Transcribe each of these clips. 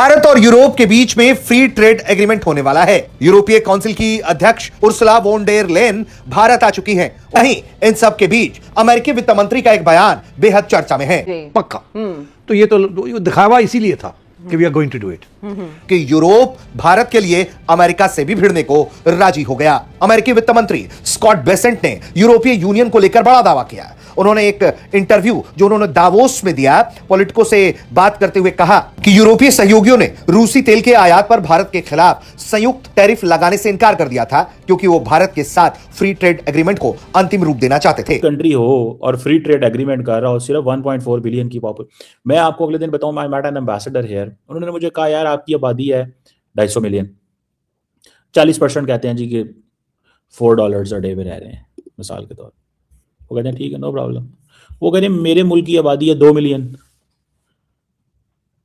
भारत और यूरोप के बीच में फ्री ट्रेड एग्रीमेंट होने वाला है। यूरोपीय काउंसिल की अध्यक्ष उर्सुला वोन डेर लेन भारत आ चुकी हैं। वहीं इन सब के बीच अमेरिकी वित्त मंत्री का एक बयान बेहद चर्चा में है। पक्का तो ये तो दिखावा इसीलिए था कि we are going to do it, कि यूरोप भारत के लिए अमेरिका से भी भिड़ने को राजी हो गया। अमेरिकी वित्त मंत्री स्कॉट बेसेंट ने यूरोपीय यूनियन को लेकर बड़ा दावा किया। उन्होंने एक इंटरव्यू जो उन्होंने दावोस में दिया, पॉलिटिको से बात करते हुए कहा कि यूरोपीय सहयोगियों ने रूसी तेल के आयात पर भारत के खिलाफ संयुक्त टैरिफ लगाने से इनकार कर दिया था, क्योंकि वो भारत के साथ फ्री ट्रेड एग्रीमेंट को अंतिम रूप देना चाहते थे। कंट्री हो और फ्री ट्रेड एग्रीमेंट कर रहा हो, सिर्फ 1.4 बिलियन की पॉपुलेशन। मैं आपको अगले दिन बताऊं, I met an ambassador here, उन्होंने मुझे कहा यार आपकी आबादी है 250 मिलियन, 40% कहते हैं जी कि $4 अ डे में रह रहे हैं मिसाल के तौर पर। वो कहते हैं ठीक है, नो प्रॉब्लम। वो कहते हैं मेरे मुल्क की आबादी है 2 मिलियन,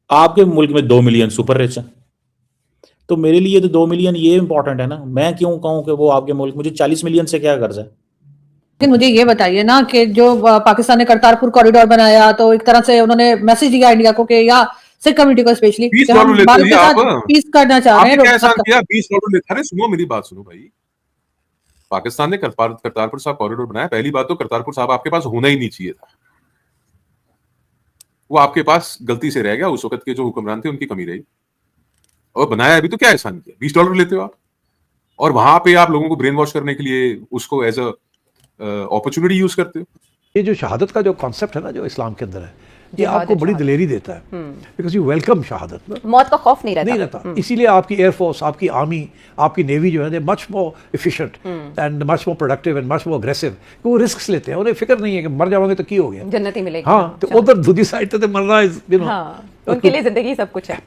आपके मुल्क में 2 मिलियन सुपर रिच है, तो मेरे लिए तो 2 मिलियन ये इंपॉर्टेंट है ना। मैं क्यों कहूं कि वो आपके मुल्क, मुझे 40 मिलियन से क्या कर्ज है। लेकिन मुझे ये बताइए ना कि जो पाकिस्तान ने करतारपुर कॉरिडोर बनाया, तो एक तरह से उन्होंने मैसेज दिया इंडिया को कि या सिख कम्युनिटी को स्पेशली $20 लेते हैं आप, पीस करना चाह रहे हैं। क्या एहसान किया? $20 लेते। अरे सुनो मेरी बात, सुनो भाई, पाकिस्तान ने करतारपुर साहब कॉरिडोर बनाया। पहली बात तो करतारपुर साहब आपके पास होना ही नहीं चाहिए था, वो आपके पास गलती से रह गया। उस वक्त के जो हुक्मरान थे उनकी कमी रही, और बनाया अभी तो क्या एहसान किया? $20 लेते हो आप, और वहां पे आप लोगों को ब्रेन वॉश करने के लिए उसको एज अ अपॉर्चुनिटी यूज करते हो। ये जो शहादत का जो कॉन्सेप्ट है ना, जो इस्लाम के अंदर है, ये आपको बड़ी दिलेरी देता है, बिकॉज यू वेलकम शहादत ना, मौत का खौफ नहीं रहता। इसीलिए आपकी एयरफोर्स, आपकी आर्मी, आपकी नेवी जो है they much more efficient and much more productive and much more aggressive. वो रिस्क लेते हैं, उन्हें फिक्र नहीं है कि मर जाओगे तो की हो गया, जन्नत ही मिलेगी। हाँ, तो उधर दूसरी साइड तो मरना इज यू नो, उनके लिए जिंदगी सब कुछ है।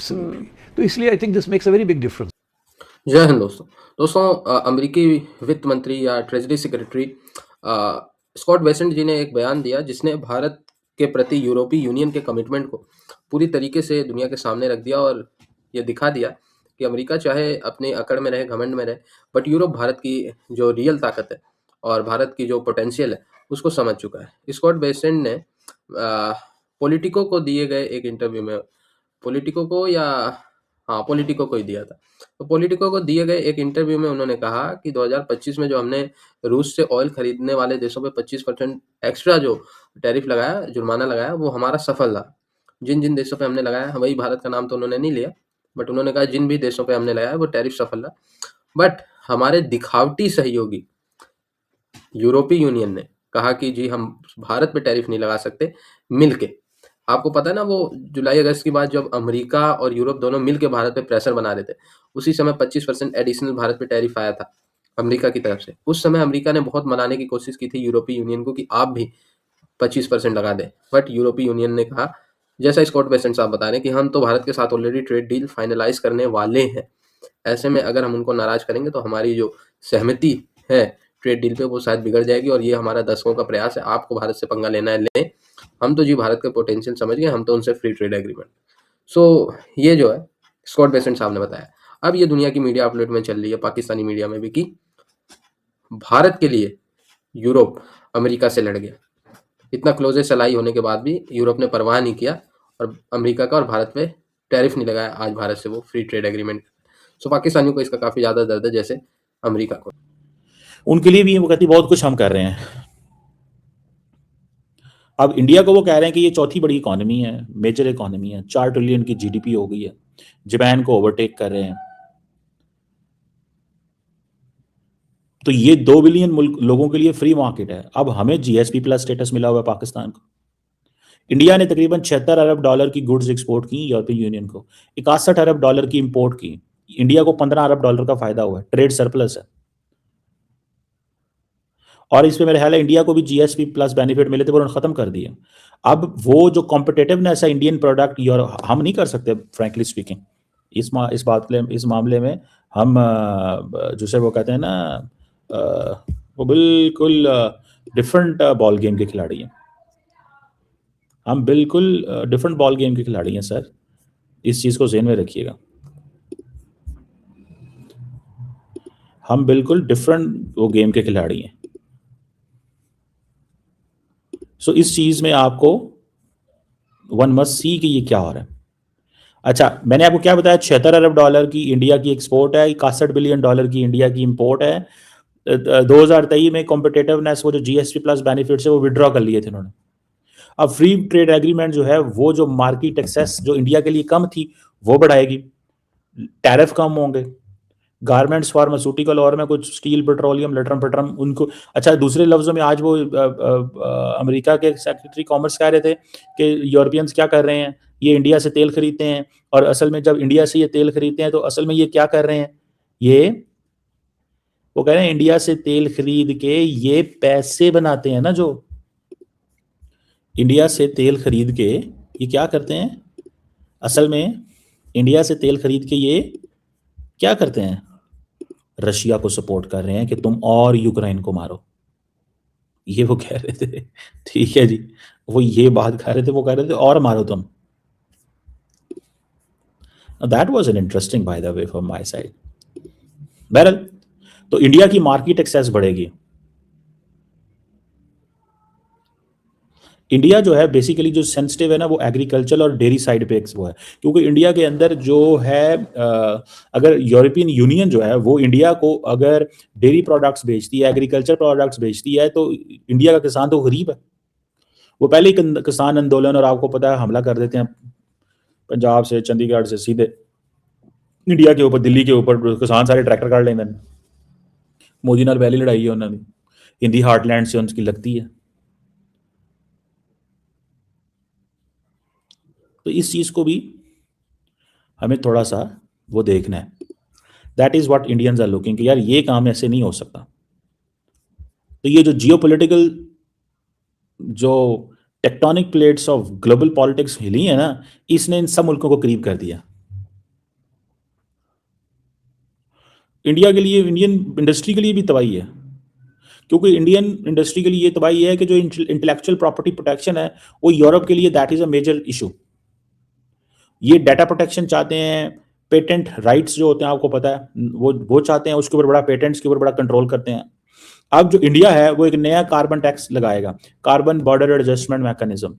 तो इसलिए I think this makes a very big difference. जय हिंद दोस्तों, अमेरिकी वित्त मंत्री या ट्रेजरी सेक्रेटरी स्कॉट बेसेंट जी ने एक बयान दिया जिसने भारत के प्रति यूरोपीय यूनियन के कमिटमेंट को पूरी तरीके से दुनिया के सामने रख दिया, और यह दिखा दिया कि अमेरिका चाहे अपने अकड़ में रहे, घमंड में रहे, बट यूरोप भारत की जो रियल ताकत है और भारत की जो पोटेंशियल है उसको समझ चुका है। स्कॉट बेसेंट ने पॉलिटिको को दिए गए एक इंटरव्यू में, पॉलिटिको को ही दिया था, तो पॉलिटिको को दिए गए एक इंटरव्यू में उन्होंने कहा कि 2025 में जो हमने रूस से ऑयल खरीदने वाले देशों पे 25% एक्स्ट्रा जो टैरिफ लगाया, जुर्माना लगाया, वो हमारा सफल रहा। जिन जिन देशों पे हमने लगाया, वही भारत का नाम तो उन्होंने नहीं लिया, बट उन्होंने कहा जिन भी देशों पे हमने लगाया वो टैरिफ सफल रहा। बट हमारे दिखावटी सहयोगी यूरोपीय यूनियन ने कहा कि जी हम भारत पे टैरिफ नहीं लगा सकते, मिलके। आपको पता है ना, वो जुलाई अगस्त के बाद जब अमेरिका और यूरोप दोनों मिलके भारत पे प्रेशर बना रहे थे, उसी समय 25% एडिशनल भारत पे टैरिफ आया था अमेरिका की तरफ से। उस समय अमेरिका ने बहुत मनाने की कोशिश की थी यूरोपीय यूनियन को कि आप भी 25% लगा दें, बट यूरोपीय यूनियन ने कहा, जैसा स्कॉट बेसेंट साहब बता रहे हैं, कि हम तो भारत के साथ ऑलरेडी ट्रेड डील फाइनलाइज करने वाले हैं। ऐसे में अगर हम उनको नाराज करेंगे तो हमारी जो सहमति है ट्रेड डील पे वो शायद बिगड़ जाएगी, और ये हमारा दशकों का प्रयास है। आपको भारत से पंगा लेना है, लें, हम तो जी भारत के पोटेंशियल समझ गए, हम तो उनसे फ्री ट्रेड एग्रीमेंट। सो ये जो है स्कॉट बेसेंट साहब ने बताया। अब ये दुनिया की मीडिया आउटलेट में चल रही है, पाकिस्तानी मीडिया में भी, कि भारत के लिए यूरोप अमेरिका से लड़ गया। इतना क्लोजेस्ट अलाई होने के बाद भी यूरोप ने परवाह नहीं किया और अमेरिका का और भारत पे टैरिफ नहीं लगाया आज भारत से वो फ्री ट्रेड एग्रीमेंट। सो पाकिस्तानियों को इसका काफी ज्यादा दर्द है, जैसे अमेरिका को। उनके लिए भी वो कहती बहुत कुछ हम कर रहे हैं। अब इंडिया को वो कह रहे हैं कि ये चौथी बड़ी इकोनॉमी है, मेजर इकोनॉमी है, 4 ट्रिलियन की जीडीपी हो गई है, जापान को ओवरटेक कर रहे हैं। तो ये 2 बिलियन लोगों के लिए फ्री मार्केट है। अब हमें जीएसपी प्लस स्टेटस मिला हुआ है पाकिस्तान को। इंडिया ने तकरीबन $76 अरब की गुड्स एक्सपोर्ट की यूरोपियन यूनियन को, $61 अरब की इंपोर्ट की। इंडिया को $15 अरब का फायदा हुआ है, ट्रेड सरप्लस है। और इसमें मेरे ख्याल है इंडिया को भी जीएसपी प्लस बेनिफिट मिले थे, वो उन्होंने खत्म कर दिए। अब वो जो कॉम्पिटेटिवनेस है इंडियन प्रोडक्ट हम नहीं कर सकते, फ्रैंकली स्पीकिंग। इस मामले में हम जिसे वो कहते हैं ना, वो बिल्कुल डिफरेंट बॉल गेम के खिलाड़ी हैं। हम बिल्कुल डिफरेंट बॉल गेम के खिलाड़ी हैं सर, इस चीज़ को ज़हन में रखिएगा। हम बिल्कुल डिफरेंट वो गेम के खिलाड़ी हैं। सो इस चीज़ में आपको वन मस्ट सी कि ये क्या हो रहा है। अच्छा, मैंने आपको क्या बताया, $76 अरब की इंडिया की एक्सपोर्ट है, $61 बिलियन की इंडिया की इंपोर्ट है। 2023 में कॉम्पिटेटिवनेस, वो जो जीएसपी प्लस बेनिफिट्स है वो विड्रॉ कर लिए थे उन्होंने। अब फ्री ट्रेड एग्रीमेंट जो है वो जो मार्केट एक्सेस जो इंडिया के लिए कम थी वो बढ़ाएगी, टैरिफ कम होंगे, गारमेंट्स, फार्मास्यूटिकल और में कुछ स्टील, पेट्रोलियम, लेटरम पेट्रम उनको। अच्छा, दूसरे लफ्जों में आज वो अमेरिका के सेक्रेटरी कॉमर्स कह रहे थे कि यूरोपियंस क्या कर रहे हैं, ये इंडिया से तेल खरीदते हैं, और असल में जब इंडिया से ये तेल खरीदते हैं तो असल में ये क्या कर रहे हैं, ये वो कह रहे हैं इंडिया से तेल खरीद के ये पैसे बनाते हैं ना, जो इंडिया से तेल खरीद के ये क्या करते हैं, असल में इंडिया से तेल खरीद के ये क्या करते हैं, रशिया को सपोर्ट कर रहे हैं कि तुम और यूक्रेन को मारो, ये वो कह रहे थे। ठीक है जी, वो ये बात कह रहे थे, वो कह रहे थे और मारो तुम। That was an interesting by the way from my side. बहरहाल, तो इंडिया की मार्केट एक्सेस बढ़ेगी। इंडिया जो है बेसिकली जो सेंसिटिव है ना वो एग्रीकल्चर और डेयरी साइड पे वो है, क्योंकि इंडिया के अंदर जो है अगर यूरोपियन यूनियन जो है वो इंडिया को अगर डेयरी प्रोडक्ट्स बेचती है, एग्रीकल्चर प्रोडक्ट्स बेचती है, तो इंडिया का किसान तो गरीब है। वो पहले ही किसान आंदोलन, और आपको पता है हमला कर देते हैं पंजाब से, चंडीगढ़ से सीधे इंडिया के ऊपर, दिल्ली के ऊपर, किसान सारे ट्रैक्टर काट लेंगे। मोदी नाल पहली लड़ाई है उन्होंने, हिंदी हार्टलैंड से उनकी लगती है। तो इस चीज को भी हमें थोड़ा सा वो देखना है। That is what Indians are looking कि यार ये काम ऐसे नहीं हो सकता। तो ये जो जियोपॉलिटिकल जो tectonic plates of global politics हिली है ना, इसने इन सब मुल्कों को करीब कर दिया। इंडिया के लिए, इंडियन इंडस्ट्री के लिए भी तबाही है, क्योंकि इंडियन इंडस्ट्री के लिए ये तबाही है कि जो इंटेलेक्चुअल प्रॉपर्टी प्रोटेक्शन है वो यूरोप के लिए that is a major issue. ये डाटा प्रोटेक्शन चाहते हैं, पेटेंट राइट्स जो होते हैं आपको पता है वो चाहते हैं, उसके ऊपर बड़ा, पेटेंट्स के ऊपर बड़ा कंट्रोल करते हैं। अब जो इंडिया है वो एक नया कार्बन टैक्स लगाएगा, carbon border adjustment mechanism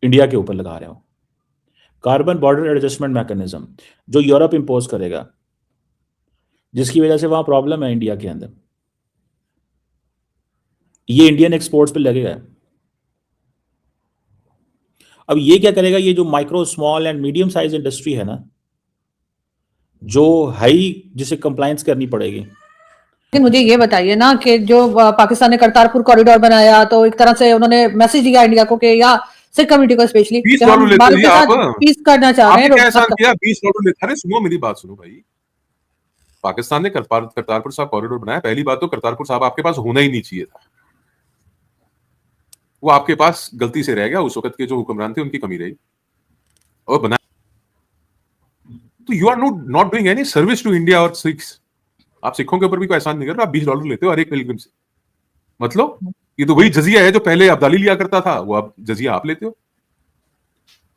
India के ऊपर लगा रहे हो, कार्बन बॉर्डर एडजस्टमेंट मैकेनिज्म जो यूरोप इंपोज करेगा, जिसकी वजह से वहां प्रॉब्लम है इंडिया के अंदर। ये इंडियन एक्सपोर्ट्स पे लगेगा। अब ये क्या करेगा, ये जो micro, small and medium size industry है ना, जो हाई जिसे कंप्लायंस करनी पड़ेगी। लेकिन मुझे ये बताइए ना कि जो पाकिस्तान ने करतारपुर कॉरिडोर बनाया तो एक तरह से उन्होंने मैसेज दिया इंडिया को कि या सिख कम्युनिटी को स्पेशली $20 लेते भारत जी के आप, साथ पीस करना चाह रहे आपने क्या हैं। एहसान किया? $20 लेते। अरे सुनो मेरी बात सुनो भाई, पाकिस्तान ने करतारपुर साहब कॉरिडोर बनाया। पहली बात तो करतारपुर साहब आपके पास होना ही नहीं चाहिए था, वो आपके पास गलती से रह गया, उस वक्त के जो हुक्मरान थे उनकी कमी रही और बना। तो you are not doing any service to India और सिख्स। आप सिखों के ऊपर भी कोई एहसान नहीं कर रहे, आप $20 लेते हो हर एक पिलग्रिम से। मतलब ये तो वही जजिया है जो पहले अब्दाली लिया करता था, वो अब जजिया आप लेते हो।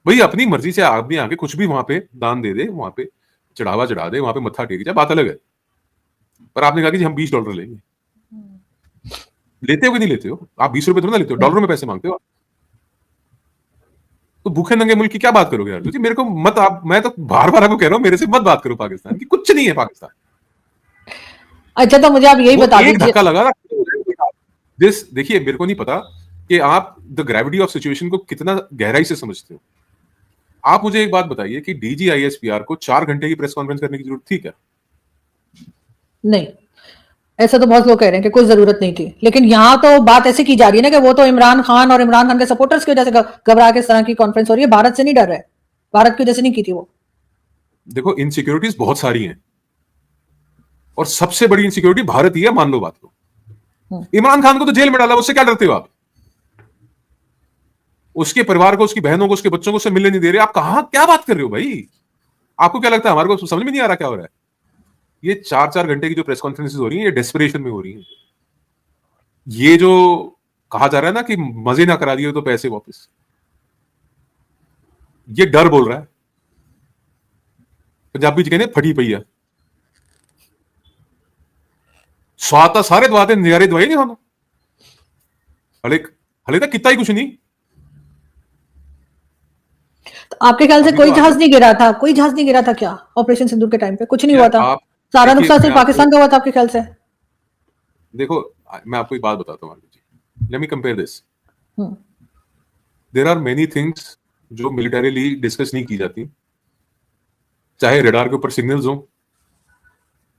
भाई अपनी मर्जी से आदमी आके कुछ भी वहां पे दान दे दे, वहां पे चढ़ावा चढ़ा दे, वहां पे मत्था टेक जाए, बात अलग है। पर आपने कहा कि जी हम $20 लेंगे। लेते हो कि नहीं लेते हो? आप ₹20 थोड़ा ना लेते हो, डॉलरों में पैसे मांगते हो आप। तो भूखे नंगे मुल्क की क्या बात करोगे यार जी? मेरे को मत, आप, मैं तो बार बार आपको कह रहा हूं मेरे से मत बात करो पाकिस्तान की, कुछ नहीं है पाकिस्तान। अच्छा, तो मुझे आप यही बता एक दीजिए। धक्का लगा दिस। देखिए मेरे को नहीं पता कि आप द ग्रेविटी ऑफ सिचुएशन को कितना गहराई से समझते हो। आप मुझे एक बात बताइए कि DGISPR को 4 घंटे की प्रेस कॉन्फ्रेंस करने की जरूरत थी क्या? नहीं, ऐसा तो बहुत लोग कह रहे हैं कि कोई जरूरत नहीं थी, लेकिन यहाँ तो बात ऐसे की जा रही है ना कि वो तो इमरान खान और इमरान खान के सपोर्टर्स की वजह से घबरा के इस तरह की कॉन्फ्रेंस हो रही है। भारत से नहीं डर रहे, भारत की वजह से नहीं की थी वो। देखो इनसिक्योरिटीज बहुत सारी हैं और सबसे बड़ी इनसिक्योरिटी भारत ही है, मान लो बात को। इमरान खान को तो जेल में डाला, उससे क्या डरते हो आप? उसके परिवार को, उसकी बहनों को, उसके बच्चों को उससे मिलने नहीं दे रहे। आप कहां क्या बात कर रहे हो भाई? आपको क्या लगता है हमारे को समझ में नहीं आ रहा क्या हो रहा है? ये 4-4 घंटे की जो प्रेस कॉन्फ्रेंसेस हो रही हैं, ये डेस्परेशन में हो रही हैं। ये जो कहा जा रहा है ना कि मजे ना करा दिए तो पैसे वापस, ये डर बोल रहा है। पंजाबी जी कहने फटी पई है, स्वाद तो सारे दवाते नजारे दवाई नहीं खाना, हले हले तक कितना ही कुछ नहीं। तो आपके ख्याल से अभी कोई तो जहाज नहीं गिरा था? कोई जहाज नहीं गिरा था क्या ऑपरेशन सिंदूर के टाइम पे? कुछ नहीं हुआ यार था? आप सारा देखिए, नुकसान मैं सिर्फ आपको पाकिस्तान का हुआ था आपके ख्याल से? देखो, मैं आपको एक बात बताता हूँ Aarti ji, let me compare this. Hmm, there are many things जो मिलिटरीली डिस्कस नहीं की जाती, चाहे रडार के ऊपर सिग्नल्स हो,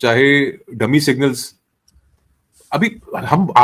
चाहे डमी सिग्नल्स। अभी हम